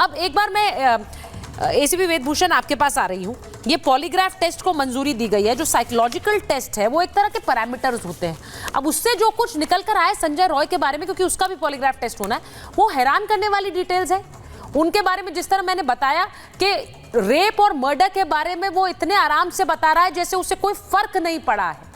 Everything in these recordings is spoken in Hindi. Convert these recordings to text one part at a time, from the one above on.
अब एक बार मैं एसीपी वेदभूषण आपके पास आ रही हूँ। ये पॉलीग्राफ टेस्ट को मंजूरी दी गई है। जो साइकोलॉजिकल टेस्ट है वो एक तरह के पैरामीटर्स होते हैं। अब उससे जो कुछ निकल कर आए संजय रॉय के बारे में, क्योंकि उसका भी पॉलीग्राफ टेस्ट होना है, वो हैरान करने वाली डिटेल्स है उनके बारे में। जिस तरह मैंने बताया कि रेप और मर्डर के बारे में वो इतने आराम से बता रहा है जैसे उसे कोई फर्क नहीं पड़ा है।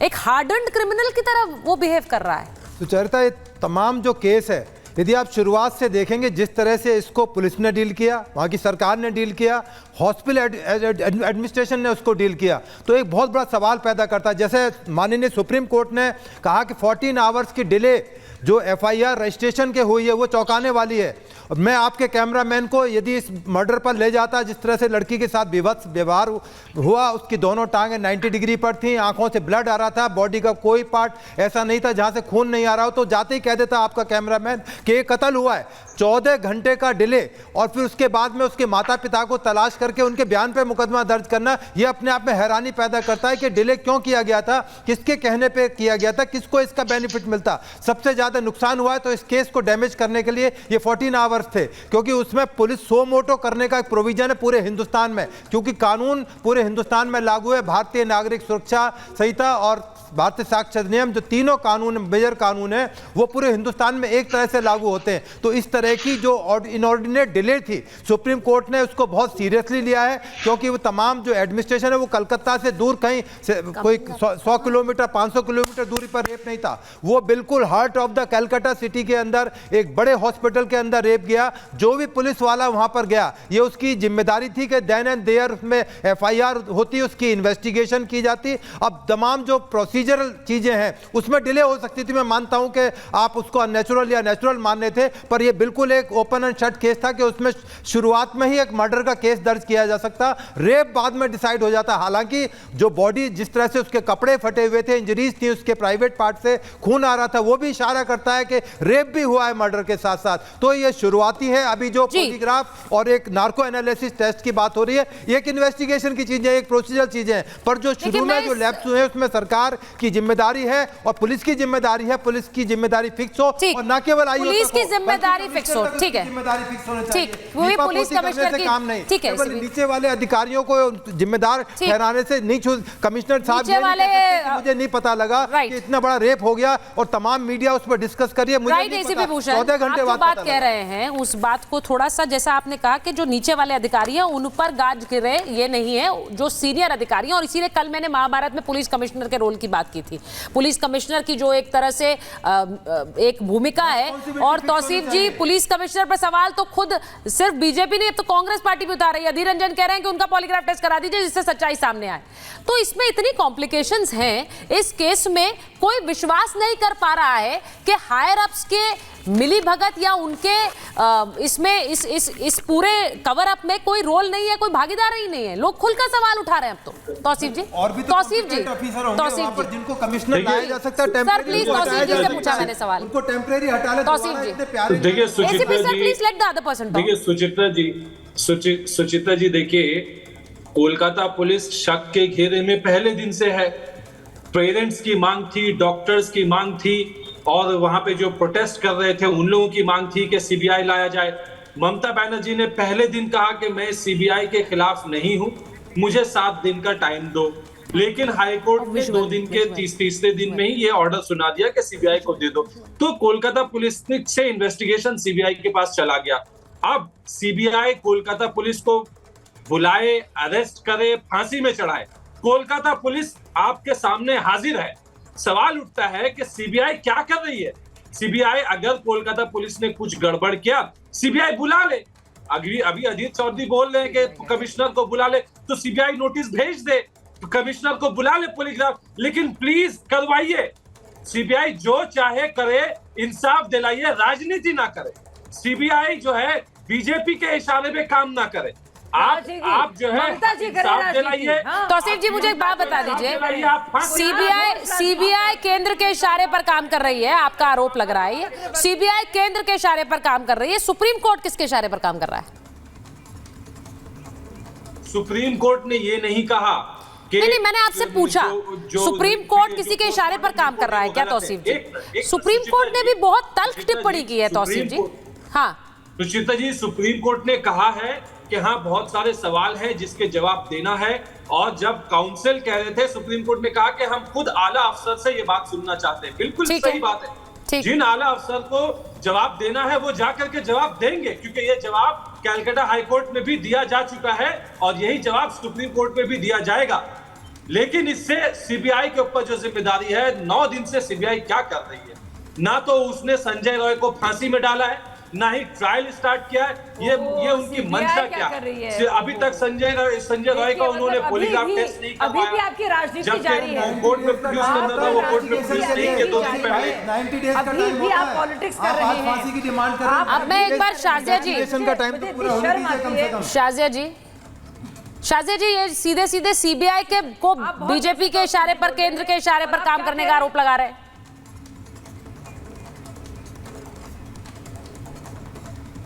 एक हार्डन्ड क्रिमिनल की तरह वो बिहेव कर रहा है। सुचरिता, ये तमाम जो केस है, यदि आप शुरुआत से देखेंगे जिस तरह से इसको पुलिस ने डील किया, वहाँ की सरकार ने डील किया, हॉस्पिटल एडमिनिस्ट्रेशन ने उसको डील किया, तो एक बहुत बड़ा सवाल पैदा करता है। जैसे माननीय सुप्रीम कोर्ट ने कहा कि 14 आवर्स की डिले जो एफआईआर रजिस्ट्रेशन के हुई है वो चौंकाने वाली है। मैं आपके कैमरामैन को यदि इस मर्डर पर ले जाता, जिस तरह से लड़की के साथ विभत्स व्यवहार हुआ, उसकी दोनों टांगें 90 डिग्री पर थी, आंखों से ब्लड आ रहा था, बॉडी का कोई पार्ट ऐसा नहीं था जहां से खून नहीं आ रहा हो, तो जाते ही कह देता आपका कैमरामैन कि ये कत्ल हुआ है। 14 घंटे का डिले और फिर उसके बाद में उसके माता पिता को तलाश करके उनके बयान पर मुकदमा दर्ज करना, यह अपने आप में हैरानी पैदा करता है कि डिले क्यों किया गया था, किसके कहने पर किया गया था, किसको इसका बेनिफिट मिलता। सबसे ज्यादा नुकसान हुआ है तो इस केस को डैमेज करने के लिए ये 14 आवर्स थे, क्योंकि उसमें पुलिस सो मोटो करने का एक प्रोविजन है पूरे हिंदुस्तान में, क्योंकि कानून पूरे हिंदुस्तान में लागू है। भारतीय नागरिक सुरक्षा संहिता और भारतीय साक्ष्य अधिनियम, जो तीनों कानून मेजर कानून है, वो पूरे हिंदुस्तान में एक तरह से लागू होते हैं। तो इस तरह की जो इनऑर्डिनेट डिले थी, सुप्रीम कोर्ट ने उसको बहुत सीरियसली लिया है, क्योंकि वो तमाम जो एडमिनिस्ट्रेशन है वो कलकत्ता से दूर कहीं से कोई 100 किलोमीटर 500 किलोमीटर दूरी पर रेप नहीं था, वो बिल्कुल heart of the Calcutta city के अंदर एक बड़े हॉस्पिटल के अंदर रेप गया। जो भी पुलिस वाला वहां पर गया, ये उसकी जिम्मेदारी थी कि देन एंड देयर में एफआईआर होती, उसकी इन्वेस्टिगेशन की जाती। अब तमाम जो प्रोसीजरल चीजें हैं उसमें डिले हो सकती थी। मैं मानता हूं कि आप उसको अननेचुरल या नेचुरल मानने थे, पर यह बिल्कुल एक ओपन एंड शट केस था कि उसमें शुरुआत में ही एक मर्डर का केस दर्ज किया जा सकता, रेप बाद में डिसाइड हो जाता। हालांकि जो बॉडी जिस तरह से उसके कपड़े फटे हुए थे, इंजरीज थी, उसके प्राइवेट पार्ट से खून आ रहा था, वो भी इशारा करता है कि रेप भी हुआ है मर्डर के साथ साथ। तो ये शुरुआती है। अभी जो पॉलीग्राफ और एक नार्को एनालिसिस टेस्ट की बात हो रही है, एक इन्वेस्टिगेशन की चीजें, एक प्रोसीजरल चीजें हैं, पर जो शुरू में जो लैप्स हुए उसमें सरकार की जिम्मेदारी है और पुलिस की जिम्मेदारी है। पुलिस की जिम्मेदारी फिक्स हो और ना केवल पुलिस की जिम्मेदारी फिक्स हो। ठीक है, जिम्मेदारी फिक्स होनी चाहिए। वो भी पुलिस कमिश्नर की काम नहीं, ठीक है, नीचे वाले अधिकारियों को जिम्मेदार ठहराने से नहीं छूट। कमिश्नर साहब मुझे नहीं पता लगा कि इतना बड़ा रेप हो गया और तमाम मीडिया उस पर डिस्कस करिए। मुझे 14 घंटे बात कह रहे हैं उस बात को थोड़ा सा, जैसा आपने कहा कि जो नीचे वाले अधिकारी हैं उन पर गाज गिरे, ये नहीं है, जो सीनियर अधिकारी हैं। और इसीलिए कल मैंने महाभारत में पुलिस कमिश्नर के रोल की बात की थी। पुलिस कमिश्नर की जो एक तरह से एक भूमिका है, और तौसीफ जी पुलिस कमिश्नर पर सवाल तो खुद सिर्फ बीजेपी नहीं, अब तो कांग्रेस पार्टी भी उतार रही है। अधीर रंजन कह रहे हैं कि उनका पॉलीग्राफ टेस्ट करा दीजिए जिससे सच्चाई सामने आए। तो इसमें इतनी कॉम्प्लिकेशंस हैं इस केस में, कोई विश्वास नहीं कर पा रहा है कि हायर अप्स के मिली भगत या उनके इसमें इस पूरे कवर अप में कोई रोल नहीं है, कोई भागीदार ही नहीं है। लोग खुलकर सवाल उठा रहे हैं अब तो। तौसीफ जी, तौसीफ जी, तौसीफ जी, जिनको कमिश्नर लाया जा सकता है, सर प्लीज तौसीफ जी से पूछा मैंने सवाल, उनको टेम्परेरी हटा ले। तौसीफ जी देखिए Suchitra ji, please let the other person talk. देखिए सुचित्रा जी, देखिए कोलकाता पुलिस शक के घेरे में पहले दिन से है। पेरेंट्स की मांग थी, डॉक्टर्स की मांग थी, और वहां पे जो प्रोटेस्ट कर रहे थे उन लोगों की मांग थी कि सीबीआई लाया जाए। ममता बनर्जी ने पहले दिन कहा कि मैं सीबीआई के खिलाफ नहीं हूं, मुझे 7 दिन का टाइम दो। लेकिन हाईकोर्ट ने 2 दिन के तीसरे दिन में ही ये ऑर्डर सुना दिया कि सीबीआई को दे दो। तो कोलकाता पुलिस से इन्वेस्टिगेशन सीबीआई के पास चला गया। अब सीबीआई कोलकाता पुलिस को बुलाए, अरेस्ट करे, फांसी में चढ़ाए, कोलकाता पुलिस आपके सामने हाजिर है। सवाल उठता है कि सीबीआई क्या कर रही है। सीबीआई, अगर कोलकाता पुलिस ने कुछ गड़बड़ किया, सीबीआई बुला ले। अभी अजीत चौधरी बोल रहे हैं कि कमिश्नर को बुला ले, तो सीबीआई नोटिस भेज दे, कमिश्नर को बुला ले पॉलीग्राफ, लेकिन प्लीज करवाइए। सीबीआई जो चाहे करे, इंसाफ दिलाइए, राजनीति ना करे। सीबीआई जो है बीजेपी के इशारे पे काम ना करे। आप जो है इंसाफ दिलाइए। तौसीफ जी, मुझे एक बात बता दीजिए, सीबीआई केंद्र के इशारे पर काम कर रही है, आपका आरोप लग रहा है। सीबीआई केंद्र के इशारे पर काम कर रही है, सुप्रीम कोर्ट किसके इशारे पर काम कर रहा है? सुप्रीम कोर्ट ने ये नहीं कहा कि नहीं, मैंने आपसे पूछा, सुप्रीम कोर्ट किसी के इशारे पर काम कर रहा है क्या तौसीफ जी? सुप्रीम कोर्ट ने भी बहुत तल्ख टिप्पणी की है तौसीफ जी। हाँ, सुचिता जी, सुप्रीम कोर्ट ने कहा है कि हाँ बहुत सारे सवाल हैं जिसके जवाब देना है, और जब काउंसिल कह रहे थे सुप्रीम कोर्ट ने कहा कि हम खुद आला अफसर से ये बात सुनना चाहते हैं। बिल्कुल सही बात है, जिन आला अफसर को जवाब देना है वो जाकर के जवाब देंगे, क्योंकि ये जवाब कलकत्ता हाईकोर्ट में भी दिया जा चुका है और यही जवाब सुप्रीम कोर्ट में भी दिया जाएगा। लेकिन इससे सीबीआई के ऊपर जो जिम्मेदारी है, 9 दिन से सीबीआई क्या कर रही है? ना तो उसने संजय रॉय को फांसी में डाला है, ना ही ट्रायल स्टार्ट किया है। ये उनकी मंशा क्या है? अभी तक संजय रॉय का उन्होंने पॉलीग्राफ टेस्ट नहीं करवाया। अभी भी आपकी राजनीति जारी है। कोर्ट में प्रोड्यूस करना था, वो कोर्ट में प्रोड्यूस नहीं किया 2 दिन पहले। 90 डेज का अभी भी आप पॉलिटिक्स कर रहे हैं। फांसी की डिमांड कर रहे हैं। अब मैं एक बार शाजिया जी, का टाइम तो पूरा होने दीजिए कम से कम। शाजिया जी ये सीधे सीधे सीबीआई के को बीजेपी के इशारे पर, केंद्र के इशारे पर काम करने का आरोप लगा रहे हैं।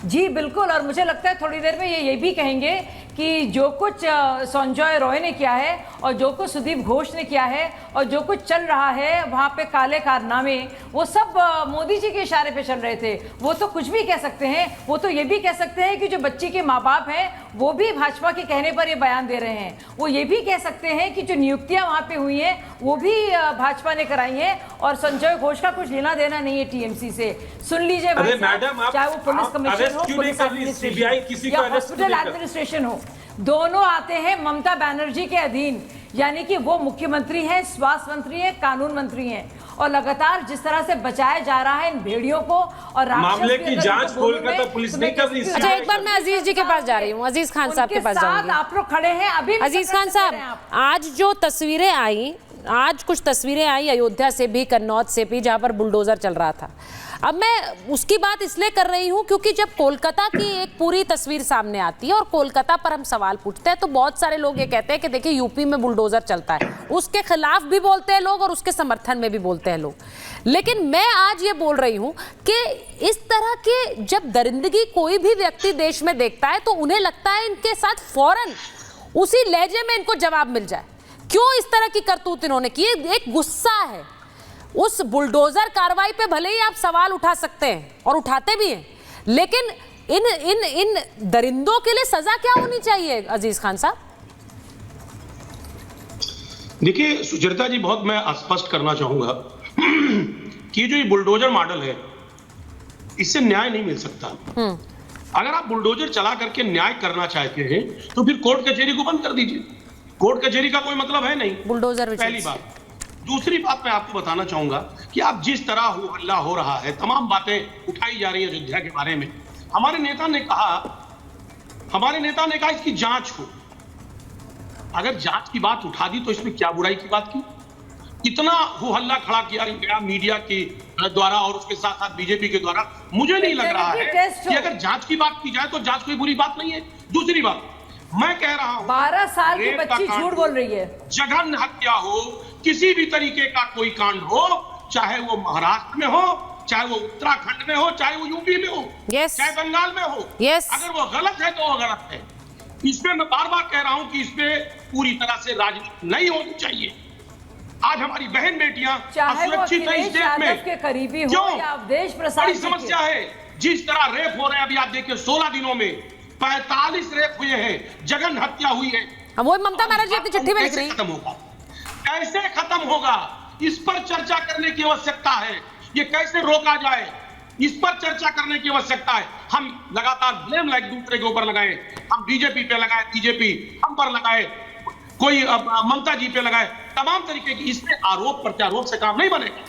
जी बिल्कुल, और मुझे लगता है थोड़ी देर में ये भी कहेंगे कि जो कुछ संजय रॉय ने किया है और जो कुछ सुदीप घोष ने किया है और जो कुछ चल रहा है वहाँ पे काले कारनामे, वो सब मोदी जी के इशारे पे चल रहे थे। वो तो कुछ भी कह सकते हैं, वो तो ये भी कह सकते हैं कि जो बच्ची के माँ बाप हैं वो भी भाजपा के कहने पर ये बयान दे रहे हैं। वो ये भी कह सकते हैं कि जो नियुक्तियां वहाँ पे हुई हैं वो भी भाजपा ने कराई हैं और संजय घोष का कुछ लेना देना नहीं है टीएमसी से। सुन लीजिए भाई साहब, चाहे वो पुलिस कमिश्नर हो, पुलिस एडमिनिस्ट्रेशन या हॉस्पिटल एडमिनिस्ट्रेशन हो, दोनों आते हैं ममता बनर्जी के अधीन। यानी कि वो मुख्यमंत्री हैं, स्वास्थ्य मंत्री हैं, कानून मंत्री हैं, और लगातार जिस तरह से बचाया जा रहा है इन भेड़ियों को और मामले की जांच कोलकाता पुलिस नहीं कर रही। अच्छा, एक बार मैं अजीज जी के पास जा रही हूँ, अजीज खान साहब के पास जाऊंगी। आप लोग खड़े हैं अभी। अजीज खान साहब, आज जो तस्वीरें आई, आज कुछ तस्वीरें आई अयोध्या से भी, कन्नौज से भी, जहां पर बुलडोजर चल रहा था। अब मैं उसकी बात इसलिए कर रही हूं क्योंकि जब कोलकाता की एक पूरी तस्वीर सामने आती है और कोलकाता पर हम सवाल पूछते हैं तो बहुत सारे लोग ये कहते हैं कि देखिए यूपी में बुलडोजर चलता है, उसके खिलाफ भी बोलते हैं लोग और उसके समर्थन में भी बोलते हैं लोग। लेकिन मैं आज ये बोल रही हूं कि इस तरह के जब दरिंदगी कोई भी व्यक्ति देश में देखता है तो उन्हें लगता है इनके साथ फौरन उसी लहजे में इनको जवाब मिल जाए। क्यों इस तरह की करतूत इन्होंने की? एक गुस्सा है उस बुलडोजर कार्रवाई पे। भले ही आप सवाल उठा सकते हैं और उठाते भी हैं, लेकिन इन इन इन दरिंदों के लिए सजा क्या होनी चाहिए अजीज खान साहब? देखिए सुचरिता जी, बहुत मैं स्पष्ट करना चाहूंगा कि जो ये बुलडोजर मॉडल है इससे न्याय नहीं मिल सकता। अगर आप बुलडोजर चला करके न्याय करना चाहते हैं तो फिर कोर्ट कचहरी को बंद कर दीजिए। कोर्ट कचहरी का कोई मतलब है नहीं, बुलडोजर। पहली बात। दूसरी बात मैं आपको बताना चाहूंगा कि आप जिस तरह हो हल्ला हो रहा है, तमाम बातें उठाई जा रही है अयोध्या के बारे में, हमारे नेता ने कहा इसकी जांच हो। अगर जांच की बात उठा दी तो इसमें क्या बुराई की बात की? इतना हो हल्ला खड़ा किया गया मीडिया के द्वारा और उसके साथ साथ बीजेपी के द्वारा। मुझे नहीं लग रहा है कि अगर जांच की बात की जाए तो जांच कोई बुरी बात नहीं है। दूसरी बात, मैं कह रहा हूं 12 साल की बच्ची झूठ बोल रही है। जघन्य हत्या हो, किसी भी तरीके का कोई कांड हो, चाहे वो महाराष्ट्र में हो, चाहे वो उत्तराखंड में हो, चाहे वो यूपी में हो, चाहे बंगाल में हो, अगर वो गलत है तो वो गलत है। इसमें मैं बार बार कह रहा हूं कि इसमें पूरी तरह से राजनीति नहीं होनी चाहिए। आज हमारी बहन बेटियां असुरक्षित है इस देश में, के करीबी हो क्यों? या अवधेश प्रसाद बड़ी समस्या है। जिस तरह रेप हो रहे हैं, अभी आप देखिए 16 दिनों में 45 रेप हुए हैं, जघन्य हत्या हुई है। वो ममता बनर्जी अपनी चिट्ठी में लिख रही है। खत्म होगा, कैसे खत्म होगा, इस पर चर्चा करने की आवश्यकता है। ये कैसे रोका जाए, इस पर चर्चा करने की आवश्यकता है। हम लगातार ब्लेम एक दूसरे के ऊपर लगाए, हम बीजेपी पे लगाए, बीजेपी हम पर लगाए, कोई ममता जी पे लगाए, तमाम तरीके की। इसमें आरोप प्रत्यारोप से काम नहीं बनेगा।